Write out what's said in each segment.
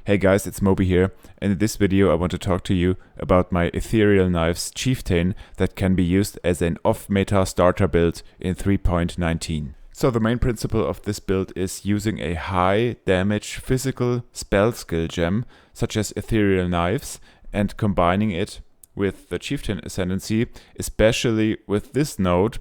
Hey guys, it's Moby here, and in this video I want to talk to you about my Ethereal Knives Chieftain that can be used as an off-meta starter build in 3.19. So the main principle of this build is using a high damage physical spell skill gem such as Ethereal Knives and combining it with the Chieftain Ascendancy, especially with this node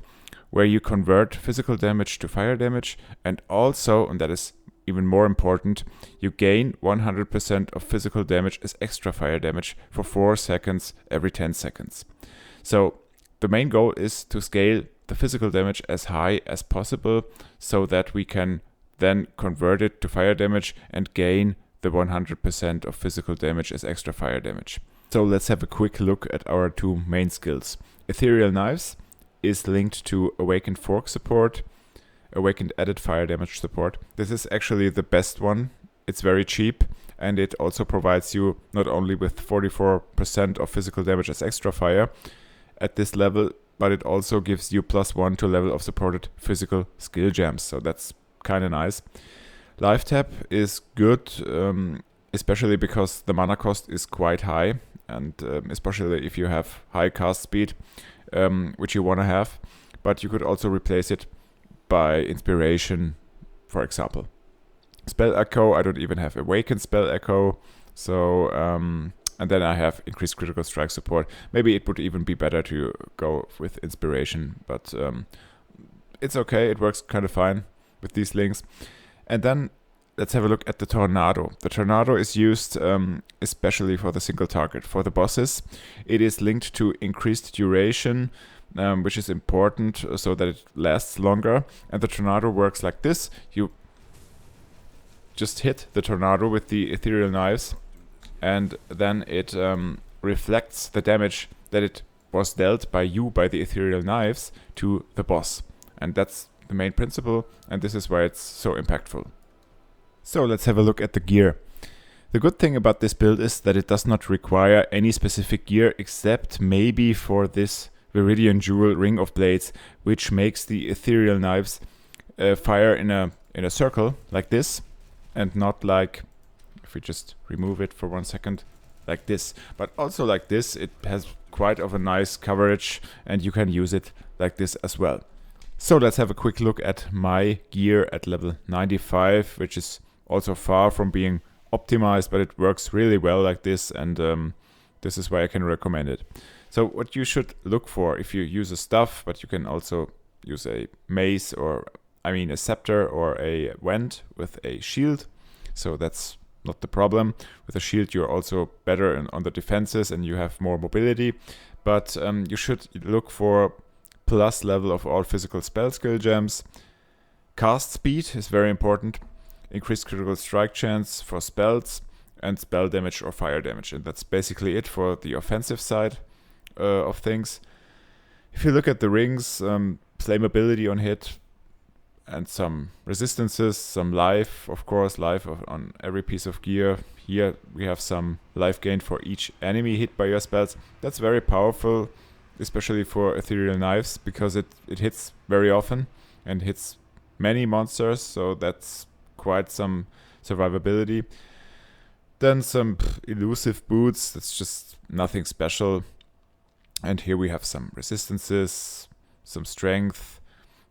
where you convert physical damage to fire damage, and also, and that is even more important, you gain 100% of physical damage as extra fire damage for 4 seconds every 10 seconds. So the main goal is to scale the physical damage as high as possible so that we can then convert it to fire damage and gain the 100% of physical damage as extra fire damage. So let's have a quick look at our two main skills. Ethereal Knives is linked to Awakened Fork support, Awakened added fire damage support. This is actually the best one. It's very cheap, and it also provides you not only with 44% of physical damage as extra fire at this level, but it also gives you +1 to level of supported physical skill gems. So that's kind of nice. Life tap is good, especially because the mana cost is quite high, and especially if you have high cast speed, which you want to have. But you could also replace it by inspiration, for example. Spell echo, I don't even have awakened spell echo, so and then I have increased critical strike support. Maybe it would even be better to go with inspiration, but it's okay, it works kind of fine with these links. And then let's have a look at the Tornado. The Tornado is used especially for the single target. For the bosses, it is linked to increased duration, which is important so that it lasts longer. And the Tornado works like this. You just hit the Tornado with the Ethereal Knives, and then it reflects the damage that it was dealt by you by the Ethereal Knives to the boss. And that's the main principle, and this is why it's so impactful. So let's have a look at the gear. The good thing about this build is that it does not require any specific gear except maybe for this Viridian Jewel Ring of Blades, which makes the Ethereal Knives fire in a circle like this, and not like, if we just remove it for 1 second, like this. But also like this, it has quite of a nice coverage, and you can use it like this as well. So let's have a quick look at my gear at level 95, which is also far from being optimized, but it works really well like this, and this is why I can recommend it. So what you should look for if you use a staff, but you can also use a mace, or a scepter or a wand with a shield. So that's not the problem. With a shield you're also better on the defenses and you have more mobility, but you should look for plus level of all physical spell skill gems. Cast speed is very important. Increased critical strike chance for spells, and spell damage or fire damage. And that's basically it for the offensive side of things. If you look at the rings, flammability on hit, and some resistances, some life, of course, life on every piece of gear. Here we have some life gain for each enemy hit by your spells. That's very powerful, especially for Ethereal Knives, because it hits very often and hits many monsters, so that's quite some survivability. Then some elusive boots, that's just nothing special. And here we have some resistances, some strength.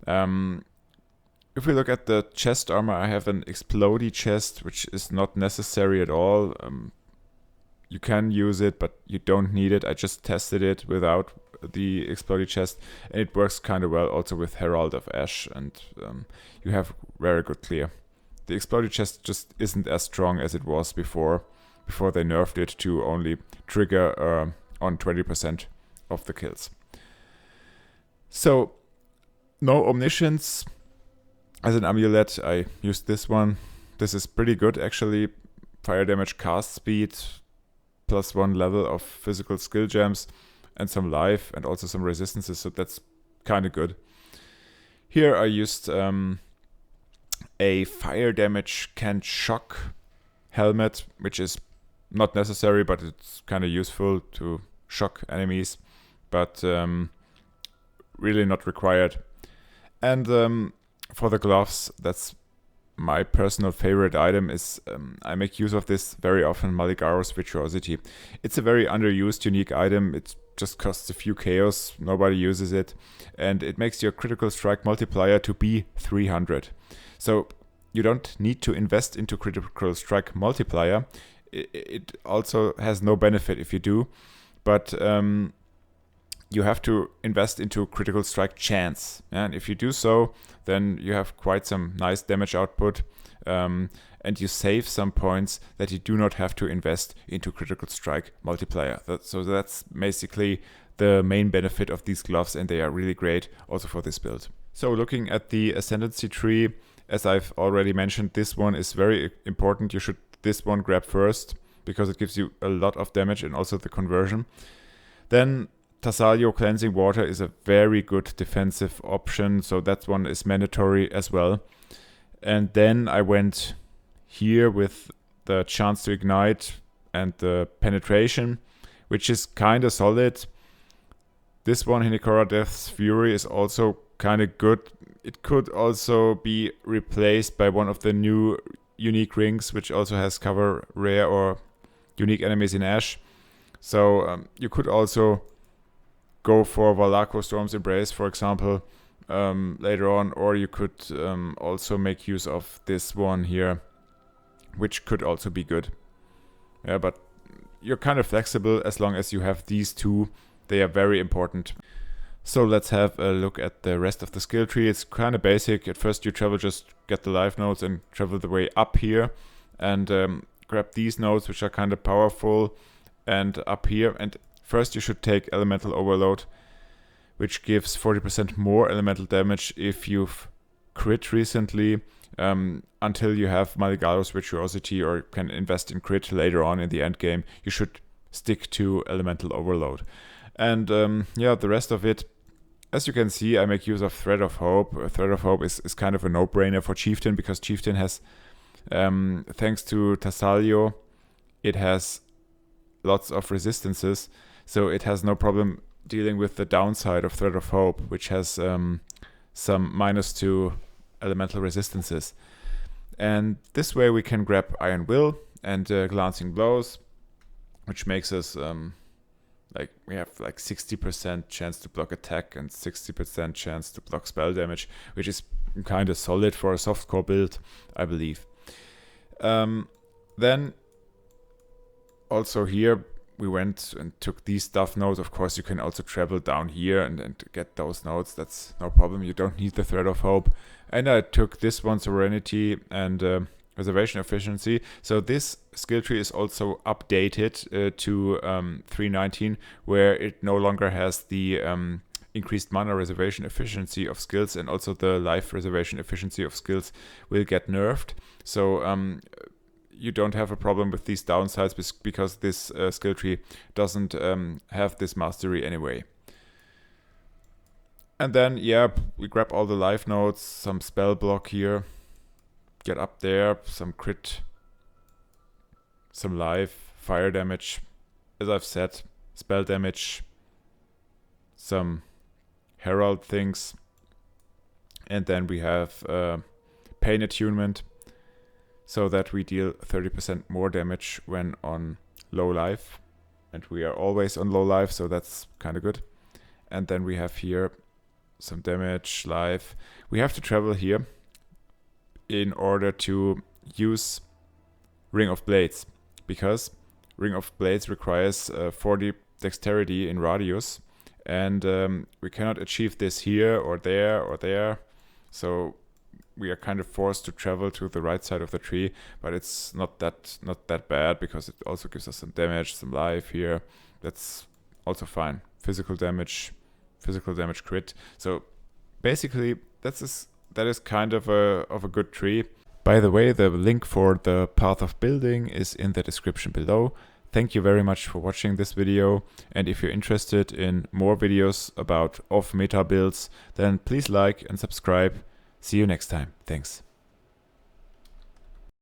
If we look at the chest armor, I have an explodey chest, which is not necessary at all. You can use it, but you don't need it. I just tested it without the explodey chest, and it works kind of well also with Herald of Ash, and you have very good clear. The explodey chest just isn't as strong as it was before they nerfed it to only trigger on 20% of the kills. So no omniscience. As an amulet, I used this one. This is pretty good actually. Fire damage, cast speed, +1 level of physical skill gems, and some life, and also some resistances, so that's kind of good. Here I used a fire damage can't shock helmet, which is not necessary, but it's kind of useful to shock enemies, but really not required. And for the gloves, that's my personal favorite item is, I make use of this very often, Maligaro's Virtuosity. It's a very underused, unique item. It just costs a few chaos, nobody uses it, and it makes your critical strike multiplier to be 300. So you don't need to invest into critical strike multiplier. It also has no benefit if you do, but you have to invest into critical strike chance. And if you do so, then you have quite some nice damage output, and you save some points that you do not have to invest into critical strike multiplier. So that's basically the main benefit of these gloves, and they are really great also for this build. So looking at the ascendancy tree, as I've already mentioned, this one is very important. You should this one grab first because it gives you a lot of damage and also the conversion. Then Tassalio Cleansing Water is a very good defensive option, so that one is mandatory as well. And then I went here with the chance to ignite and the penetration, which is kind of solid. This one, Hinekora Death's Fury, is also kind of good. It could also be replaced by one of the new unique rings, which also has cover rare or unique enemies in Ash. So you could also go for Valako Storm's Embrace, for example, later on, or you could also make use of this one here, which could also be good. Yeah, but you're kind of flexible as long as you have these two. They are very important. So let's have a look at the rest of the skill tree. It's kind of basic. At first you travel, just get the life nodes and travel the way up here and grab these nodes, which are kind of powerful, and up here. And first you should take Elemental Overload, which gives 40% more elemental damage if you've crit recently, until you have Maligaro's Virtuosity or can invest in crit later on in the end game. You should stick to Elemental Overload. And yeah, the rest of it, as you can see, I make use of Thread of Hope. Thread of Hope is kind of a no-brainer for Chieftain, because Chieftain has, thanks to Tassalio, it has lots of resistances, so it has no problem dealing with the downside of Thread of Hope, which has some -2 elemental resistances. And this way we can grab Iron Will and Glancing Blows, which makes us we have like 60% chance to block attack and 60% chance to block spell damage, which is kind of solid for a softcore build, I believe. Then also here we went and took these stuff nodes. Of course, you can also travel down here and get those nodes. That's no problem. You don't need the Thread of Hope. And I took this one, Serenity and Reservation Efficiency. So this skill tree is also updated to 3.19, where it no longer has the increased mana reservation efficiency of skills, and also the life reservation efficiency of skills will get nerfed. So you don't have a problem with these downsides because this skill tree doesn't have this mastery anyway. And then, yeah, we grab all the life nodes, some spell block here, get up there, some crit, some life, fire damage, as I've said, spell damage, some herald things, and then we have pain attunement, so that we deal 30% more damage when on low life, and we are always on low life, so that's kind of good. And then we have here some damage, life. We have to travel here in order to use Ring of Blades, because Ring of Blades requires 40 dexterity in radius, and we cannot achieve this here or there, so we are kind of forced to travel to the right side of the tree. But it's not that bad, because it also gives us some damage, some life here. That's also fine. Physical damage crit. So basically that is kind of a good tree. By the way, the link for the path of building is in the description below. Thank you very much for watching this video, and if you're interested in more videos about off-meta builds, then please like and subscribe. See you next time. Thanks.